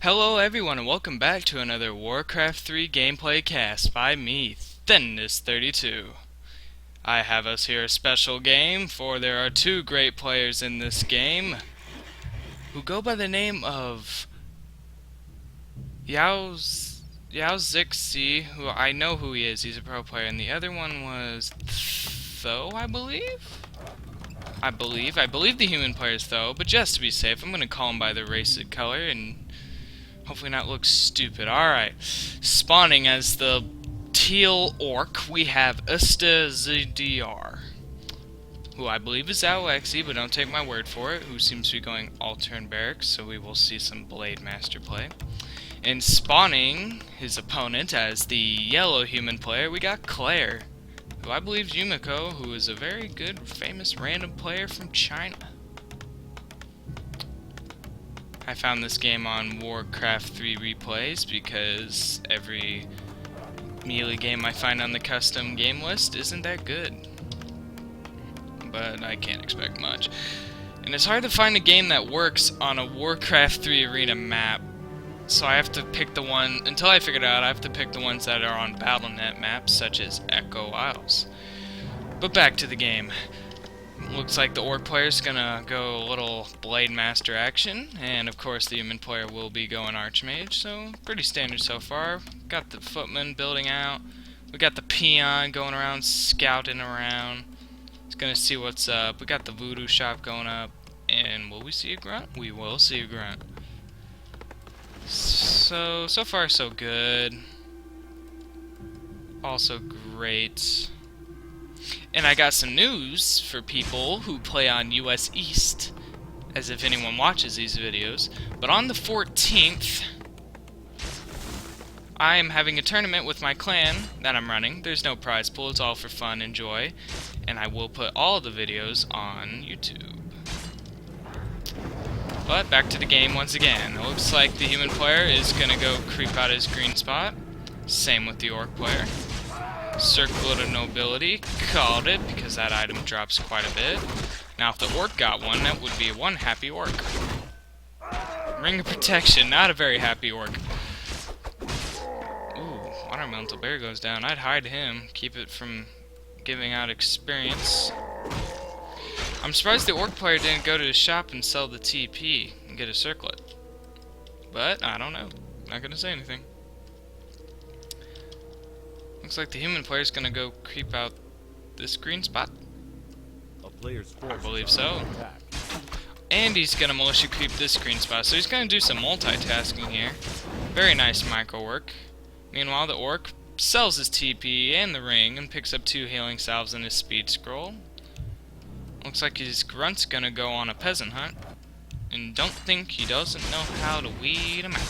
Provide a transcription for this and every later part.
Hello everyone and welcome back to another Warcraft 3 gameplay cast by me, Thinness32. I have us here a special game, for there are two great players in this game who go by the name of Yao Zixi, who I know who he is, he's a pro player, and the other one was Tho, I believe? I believe the human player is Tho, but just to be safe, I'm gonna call him by the race color and hopefully not look stupid. Alright. Spawning as the teal orc, we have ZDR, who I believe is Alexi, but don't take my word for it, who seems to be going all-turn barracks, so we will see some Blade Master play. And spawning his opponent as the yellow human player, we got Claire, who I believe is Yumiko, who is a very good, famous random player from China. I found this game on Warcraft 3 replays because every melee game I find on the custom game list isn't that good. But I can't expect much. And it's hard to find a game that works on a Warcraft 3 arena map. So I have to pick the one, until I figure it out, I have to pick the ones that are on Battle.net maps such as Echo Isles. But back to the game. Looks like the orc player's gonna go a little Blade Master action, and of course the human player will be going Archmage, so pretty standard so far. Got the footman building out, we got the peon going around, scouting around. He's gonna see what's up. We got the voodoo shop going up, and will we see a grunt? We will see a grunt. So far so good. Also great. And I got some news for people who play on US East, as if anyone watches these videos. But on the 14th, I am having a tournament with my clan that I'm running. There's no prize pool, it's all for fun and joy. And I will put all the videos on YouTube. But back to the game once again. It looks like the human player is gonna go creep out his green spot. Same with the orc player. Circlet of Nobility, called it, because that item drops quite a bit. Now if the orc got one, that would be one happy orc. Ring of Protection, not a very happy orc. Ooh, Water Elemental Bear goes down. I'd hide him, keep it from giving out experience. I'm surprised the orc player didn't go to the shop and sell the TP and get a circlet. But, I don't know. Not gonna say anything. Looks like the human player's gonna go creep out this green spot. I believe so. And he's gonna militia creep this green spot, so he's gonna do some multitasking here. Very nice micro work. Meanwhile, the orc sells his TP and the ring and picks up 2 healing salves and his speed scroll. Looks like his grunt's gonna go on a peasant hunt. And don't think he doesn't know how to weed him out.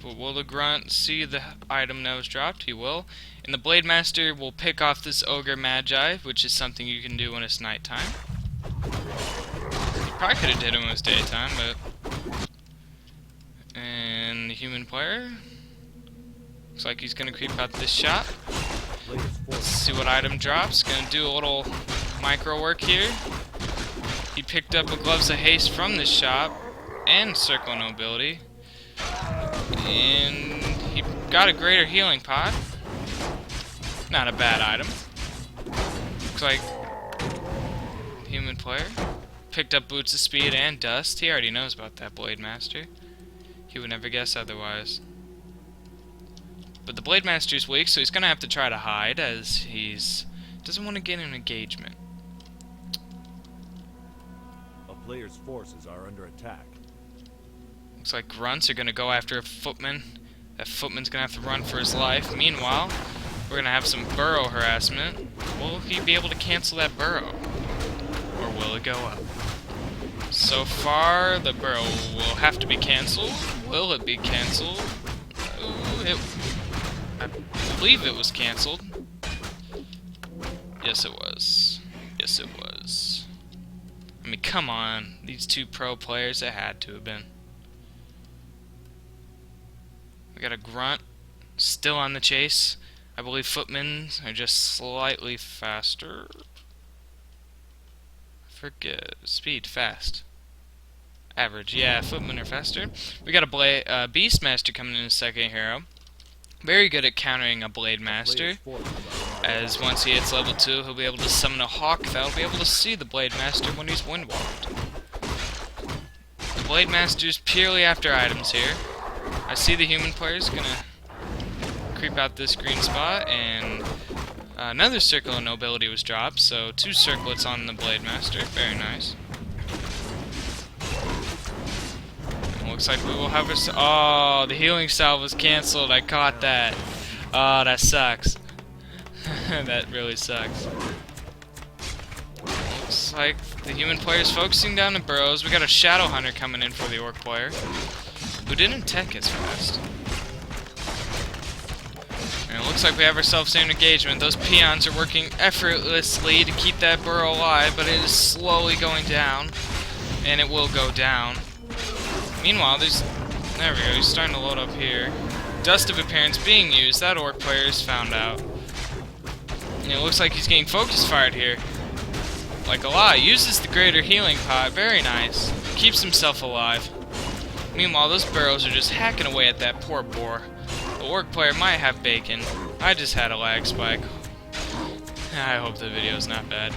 But will the grunt see the item that was dropped? He will. And the Blade Master will pick off this Ogre Magi, which is something you can do when it's nighttime. You probably could have did it when it was daytime, but... And the human player... Looks like he's gonna creep out this shop. Let's see what item drops. Gonna do a little micro work here. He picked up a Gloves of Haste from this shop, and Circle of Nobility. And he got a greater healing pot. Not a bad item. Looks like human player picked up Boots of Speed and Dust. He already knows about that Blade Master. He would never guess otherwise. But the Blade Master's weak, so he's gonna have to try to hide, as he's doesn't want to get an engagement. A player's forces are under attack. Looks like grunts are gonna go after a footman. That footman's gonna have to run for his life. Meanwhile, we're gonna have some burrow harassment. Will he be able to cancel that burrow? Or will it go up? So far, the burrow will have to be canceled. Will it be canceled? Ooh, I believe it was canceled. Yes, it was. Yes, it was. I mean, come on. These two pro players, it had to have been. We got a grunt still on the chase. I believe footmen are just slightly faster. Forget speed, fast. Average, yeah, footmen are faster. We got a Beastmaster coming in as second hero. Very good at countering a Blade Master, as once he hits level 2, he'll be able to summon a Hawk that'll be able to see the Blade Master when he's windwalked. The Blade Master's purely after items here. I see the human player's gonna creep out this green spot, and another Circle of Nobility was dropped, so 2 circlets on the Blade Master. Very nice. Looks like we will have a... Oh, the healing salve was cancelled. I caught that. Oh, that sucks. That really sucks. Looks like the human player is focusing down the burrows. We got a Shadow Hunter coming in for the Orc player, who didn't tech as fast. And it looks like we have ourselves an engagement. Those peons are working effortlessly to keep that burrow alive, but it is slowly going down. And it will go down. Meanwhile, there we go, he's starting to load up here. Dust of Appearance being used, that Orc player is found out. And it looks like he's getting focus fired here. Like a lot. Uses the greater healing pot, very nice. Keeps himself alive. Meanwhile, those burrows are just hacking away at that poor boar. The Orc player might have bacon. I just had a lag spike. I hope the video's not bad.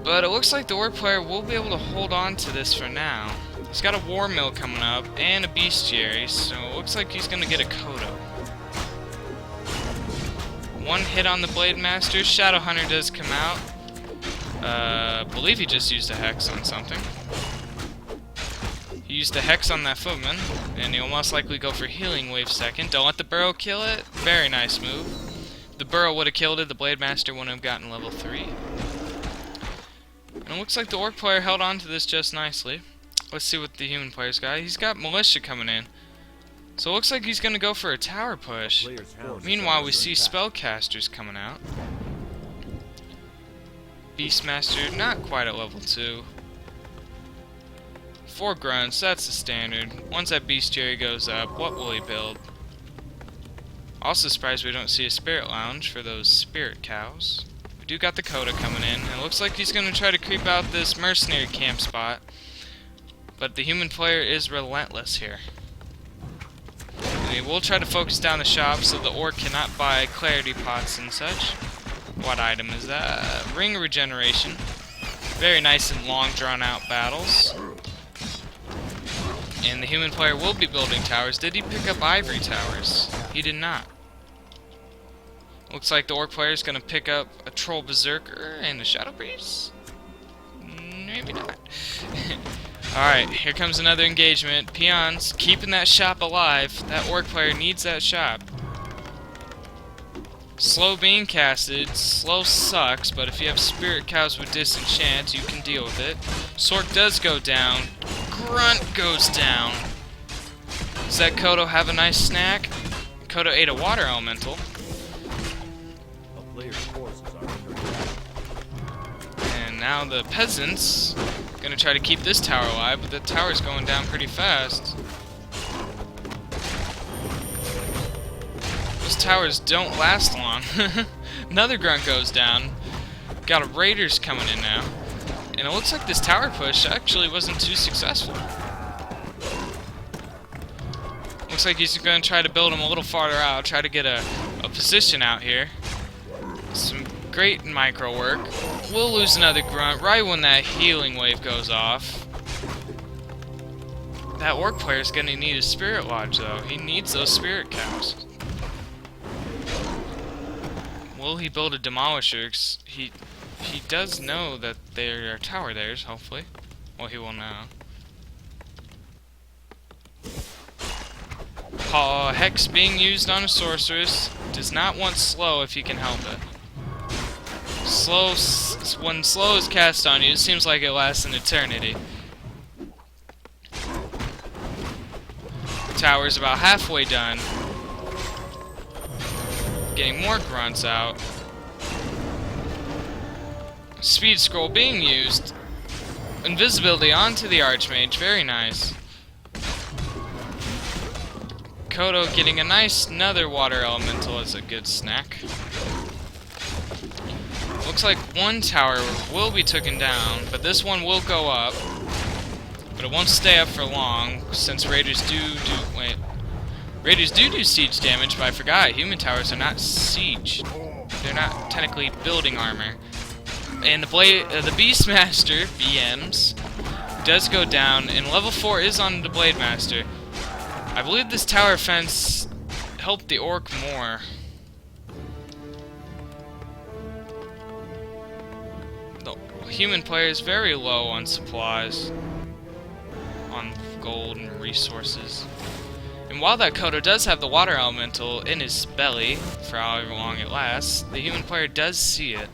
But it looks like the Orc player will be able to hold on to this for now. He's got a War Mill coming up and a Bestiary, so it looks like he's gonna get a Kodo. One hit on the Blade Master. Shadow Hunter does come out. I believe he just used a Hex on something. He used a Hex on that Footman, and he'll most likely go for Healing Wave second. Don't let the Burrow kill it. Very nice move. If the Burrow would have killed it, the Blade Master wouldn't have gotten level 3. And it looks like the Orc player held on to this just nicely. Let's see what the human player's got. He's got Militia coming in. So it looks like he's going to go for a tower push. Meanwhile, we see spellcasters coming out. Beastmaster, not quite at level 2. 4 grunts, that's the standard. Once that Bestiary goes up, what will he build? Also surprised we don't see a Spirit Lounge for those Spirit Cows. We do got the Coda coming in. And it looks like he's going to try to creep out this mercenary camp spot. But the human player is relentless here. And he will try to focus down the shop so the Orc cannot buy clarity pots and such. What item is that? Ring Regeneration. Very nice and long drawn out battles. And the human player will be building towers. Did he pick up Ivory Towers? He did not. Looks like the Orc player is going to pick up a Troll Berserker and a Shadow Priest. Maybe not. Alright, here comes another engagement. Peons keeping that shop alive. That Orc player needs that shop. Slow being casted. Slow sucks, but if you have Spirit Cows with Disenchant, you can deal with it. Sork does go down. Grunt goes down. Does that Kodo have a nice snack? Kodo ate a Water Elemental. A player's forces are under attack. And now the peasants gonna try to keep this tower alive, but the tower's going down pretty fast. Those towers don't last long. Another grunt goes down. Got a Raiders coming in now. And it looks like this tower push actually wasn't too successful. Looks like he's gonna try to build him a little farther out, try to get a position out here. Some great micro work. We'll lose another grunt right when that healing wave goes off. That Orc player's gonna need a Spirit Lodge though. He needs those Spirit Cows. Will he build a Demolisher? He does know that there are tower theirs, hopefully. Well, he will now. Hex being used on a sorceress. Does not want slow if he can help it. Slow, when slow is cast on you, it seems like it lasts an eternity. The tower's about halfway done. Getting more grunts out. Speed scroll being used. Invisibility onto the Archmage, very nice. Kodo getting a nice another Water Elemental as a good snack. Looks like one tower will be taken down, but this one will go up. But but it won't stay up for long since Raiders Raiders do siege damage, but I forgot human towers are not siege. They're not technically building armor. And the Beastmaster BMs does go down, and level 4 is on the Blade Master. I believe this tower fence helped the orc more. The human player is very low on supplies, on gold and resources. And while that Kodo does have the water elemental in his belly, for however long it lasts, the human player does see it.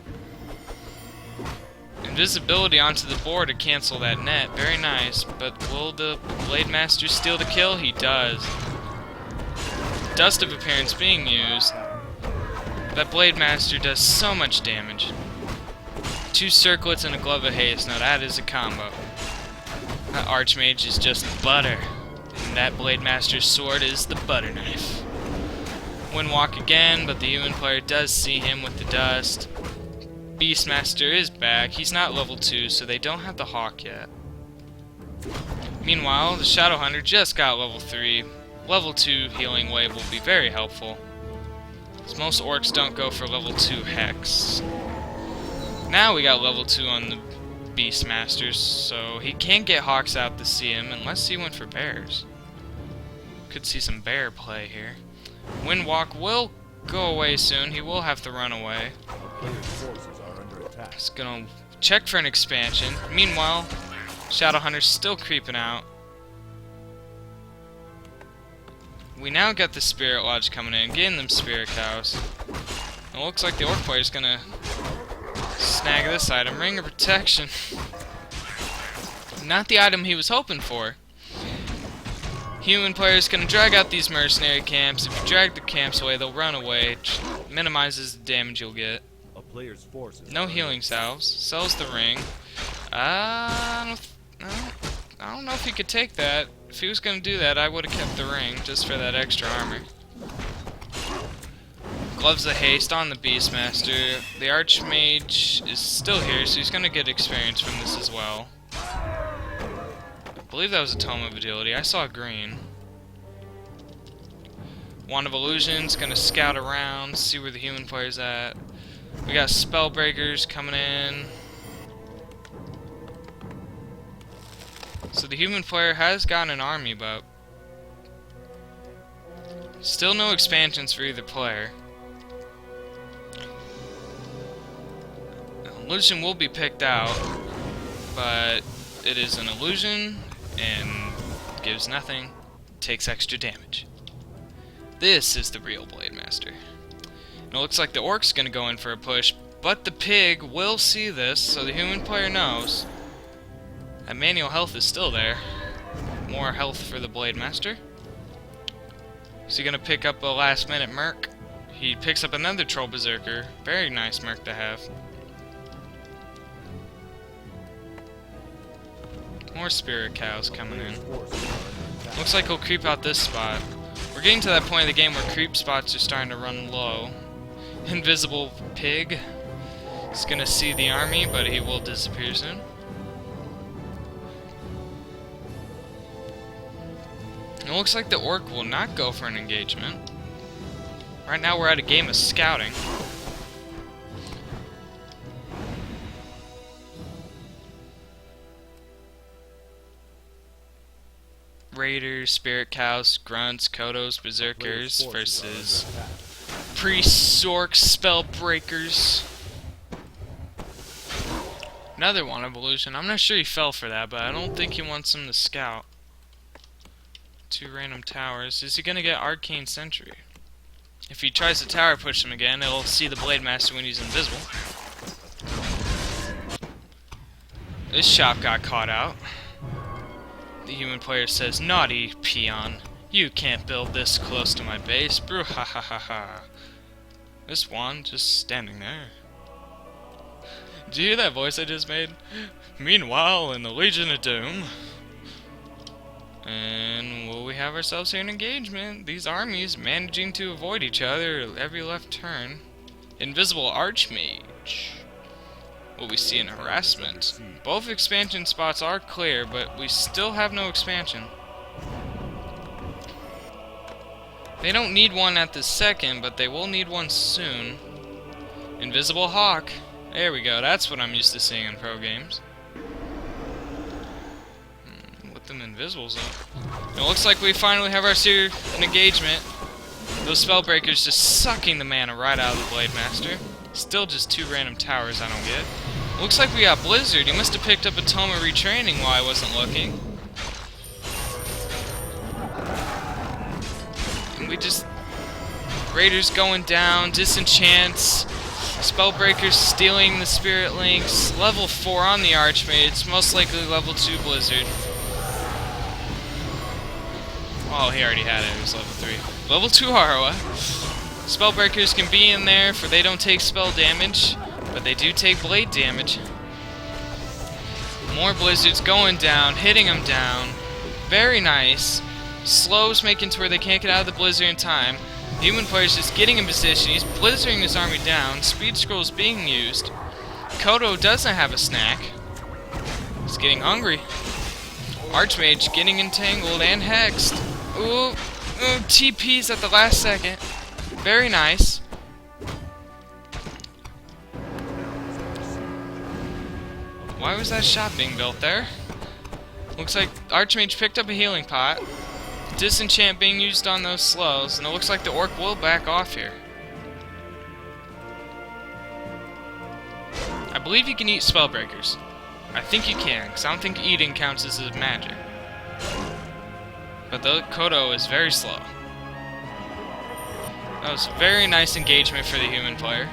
Invisibility onto the board to cancel that net, very nice, but will the Blade Master steal the kill? He does. Dust of Appearance being used. That Blade Master does so much damage. 2 circlets and a Glove of Haste, now that is a combo. That Archmage is just butter. And that Blade Master's sword is the butter knife. Windwalk again, but the human player does see him with the dust. Beastmaster is back. He's not level 2, so they don't have the Hawk yet. Meanwhile, the Shadow Hunter just got level 3. Level 2 healing wave will be very helpful, as most orcs don't go for level 2 Hex. Now we got level 2 on the Beastmaster, so he can't get Hawks out to see him unless he went for bears. Could see some bear play here. Windwalk will go away soon. He will have to run away. He's gonna check for an expansion. Meanwhile, Shadowhunter's still creeping out. We now got the Spirit Lodge coming in, getting them Spirit Cows. It looks like the Orc player's gonna snag this item. Ring of Protection. Not the item he was hoping for. Human player's gonna drag out these mercenary camps. If you drag the camps away, they'll run away. Which minimizes the damage you'll get. No healing salves. Sells the ring. I don't know if he could take that. If he was gonna do that, I would have kept the ring just for that extra armor. Gloves of Haste on the Beastmaster. The Archmage is still here, so he's gonna get experience from this as well. I believe that was a Tome of Agility. I saw green. Wand of Illusion's gonna scout around, see where the human player's at. We got Spellbreakers coming in. So the human player has gotten an army, but still no expansions for either player. Illusion will be picked out, but it is an illusion and gives nothing, takes extra damage. This is the real Blade Master. And it looks like the Orc's gonna go in for a push, but the pig will see this, so the human player knows that manual health is still there. More health for the Blade Master. Is he gonna pick up a last minute merc? He picks up another Troll Berserker. Very nice merc to have. More Spirit Cows coming in. Looks like he'll creep out this spot. We're getting to that point of the game where creep spots are starting to run low. Invisible Pig is gonna see the army, but he will disappear soon. It looks like the Orc will not go for an engagement. Right now we're at a game of scouting. Raiders, Spirit Cows, Grunts, Kodos, Berserkers versus Priests, Orcs, Spellbreakers. Another one evolution. I'm not sure he fell for that, but I don't think he wants him to scout. 2 random towers. Is he gonna get Arcane Sentry? If he tries to tower push him again, it'll see the Blade Master when he's invisible. This shop got caught out. The human player says, "Naughty peon, you can't build this close to my base." Bro-ha-ha-ha-ha. This one just standing there. Did you hear that voice I just made? Meanwhile, in the Legion of Doom. And will we have ourselves here an engagement? These armies managing to avoid each other every left turn. Invisible Archmage. What we see in harassment. Both expansion spots are clear, but we still have no expansion. They don't need one at this second, but they will need one soon. Invisible Hawk. There we go. That's what I'm used to seeing in pro games. Let them invisibles up. It looks like we finally have our seer engagement. Those Spellbreakers just sucking the mana right out of the Blade Master. Still just 2 random towers I don't get. Looks like we got Blizzard. He must have picked up a tome of retraining while I wasn't looking. And we just... Raiders going down, Disenchants, Spellbreakers stealing the Spirit Links, level 4 on the Archmage, most likely level 2 Blizzard. Oh, he already had it, it was level 3. Level 2 Harwa. Spellbreakers can be in there for they don't take spell damage, but they do take blade damage. More Blizzards going down, hitting them down. Very nice. Slows making to where they can't get out of the Blizzard in time. The human player's just getting in position. He's blizzarding his army down. Speed scroll's being used. Kodo doesn't have a snack. He's getting hungry. Archmage getting entangled and hexed. Ooh, TP's at the last second. Very nice. Why was that shot being built there? Looks like Archmage picked up a healing pot. Disenchant being used on those slows, and it looks like the Orc will back off here. I believe you can eat Spellbreakers. I think you can, because I don't think eating counts as a magic. But the Kodo is very slow. That was very nice engagement for the human player.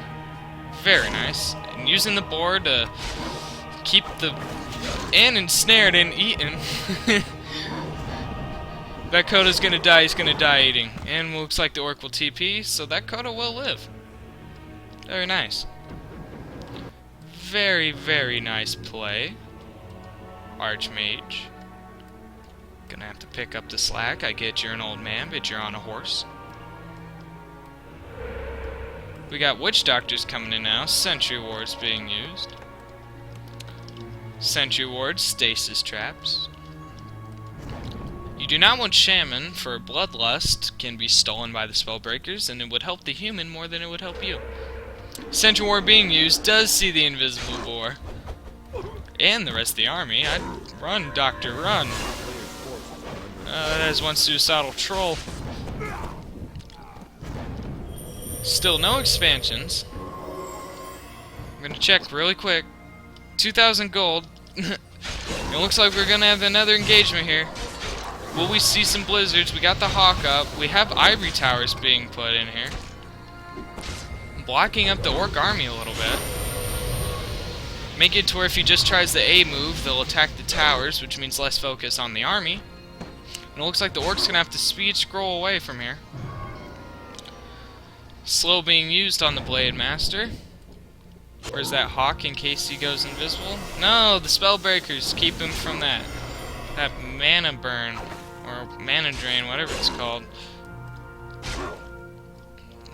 Very nice. And using the board to keep the... and ensnared and eaten. That Kodo's gonna die, he's gonna die eating. And looks like the Orc will TP, so that Kodo will live. Very nice. Very, very nice play. Archmage. Gonna have to pick up the slack. I get you're an old man, but you're on a horse. We got Witch Doctors coming in now. Sentry Wards being used. Sentry Wards, Stasis Traps. You do not want Shaman, for Bloodlust can be stolen by the Spellbreakers, and it would help the human more than it would help you. Sentry Ward being used does see the Invisible Boar. And the rest of the army. I'd run, Doctor, run. That is one suicidal troll. Still no expansions. I'm gonna check really quick. 2,000 gold. It looks like we're gonna have another engagement here. Will we see some blizzards? We got the Hawk up. We have Ivory Towers being put in here. Blocking up the Orc army a little bit. Make it to where if he just tries the A move, they'll attack the towers, which means less focus on the army. And it looks like the Orc's gonna have to speed scroll away from here. Slow being used on the Blade Master. Where's that Hawk in case he goes invisible? No, the Spellbreakers keep him from that. That mana burn. Or mana drain, whatever it's called.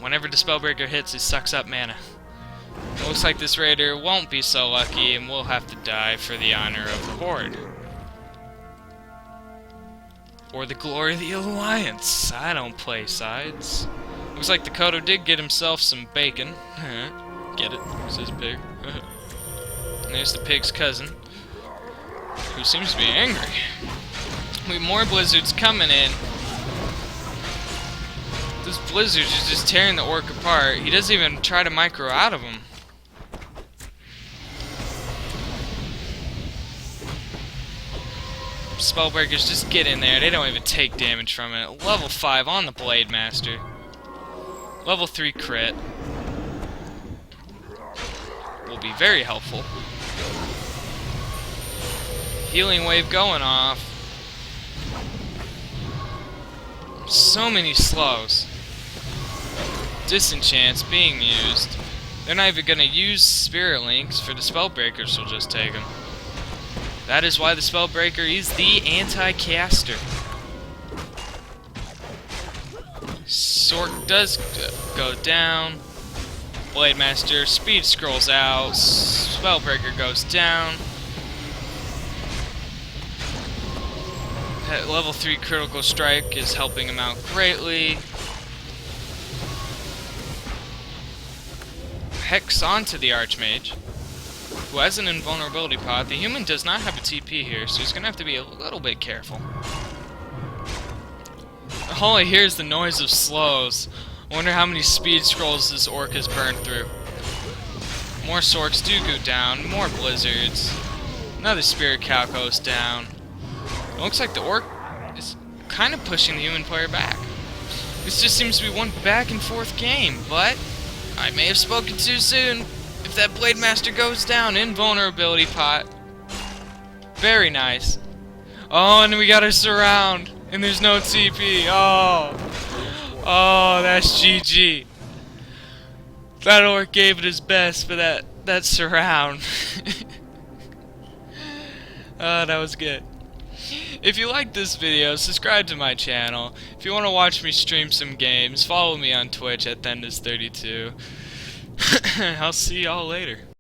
Whenever the Spellbreaker hits, it sucks up mana. It looks like this Raider won't be so lucky and will have to die for the honor of the Horde. Or the glory of the Alliance. I don't play sides. Looks like the Kodo did get himself some bacon. Get it? This is pig. And there's the pig's cousin, who seems to be angry. We have more blizzards coming in. This blizzard is just tearing the Orc apart. He doesn't even try to micro out of him. Spellbreakers just get in there. They don't even take damage from it. Level 5 on the Blade Master. Level 3 crit. Will be very helpful. Healing wave going off. So many slows. Disenchants being used. They're not even going to use Spirit Links for the Spellbreakers, so just take them. That is why the Spellbreaker is the anti-caster. Sork does go down. Blade Master speed scrolls out. Spellbreaker goes down. Level 3 critical strike is helping him out greatly. Hex onto the Archmage, who has an invulnerability pod. The human does not have a TP here, so he's going to have to be a little bit careful. All I hear is the noise of slows. I wonder how many speed scrolls this orc has burned through. More sorks do go down, more blizzards. Another spirit cow goes down. It looks like the orc is kind of pushing the human player back. This just seems to be one back and forth game, but I may have spoken too soon. If that Blade Master goes down, invulnerability pot. Very nice. Oh, and we got a surround, and there's no TP. Oh, that's GG. That orc gave it his best for that surround. Oh, that was good. If you like this video, subscribe to my channel. If you want to watch me stream some games, follow me on Twitch at Thendis32. I'll see y'all later.